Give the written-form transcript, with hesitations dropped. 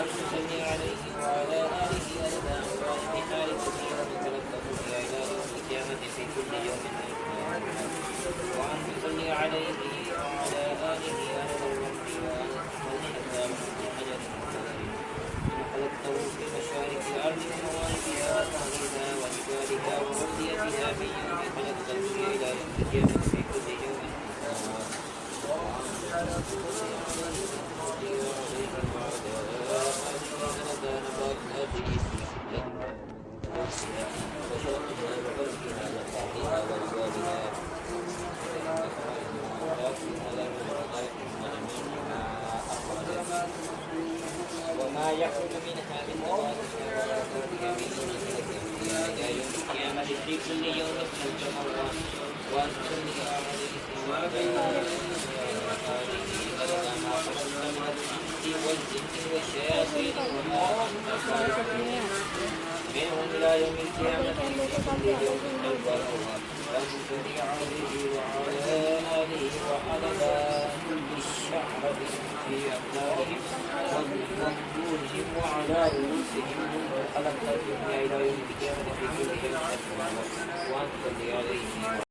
وأن تصلي عليه وعلى آله أبدا وأن حالك في يومك لتقوم إلى يوم القيامة في كل يوم وأن تصلي عليه وعلى آله أبدا وأن حتى أجل إن خلقته في مشارق الأرض ومغاربها وأهلها وجبالها وأوديتها في يوم خلقته إلى يوم القيامة في كل يوم وما يخرج منها من نبات إلى يوم القيامة في كل يوم خلق مرة وأن تصلي عليه وعلى آله أبدا ما خلقت من الإنس والجن والشياطين وما منهم إلى يوم القيامة في كل يوم خلق مرة وأن تصلي عليه وعلى آله وعلى الشعر في أبنائهم وظهورهم وعلى رؤوسهم منذ خلقت الدنيا إلى يوم القيامة في كل يوم وأن تصلي عليه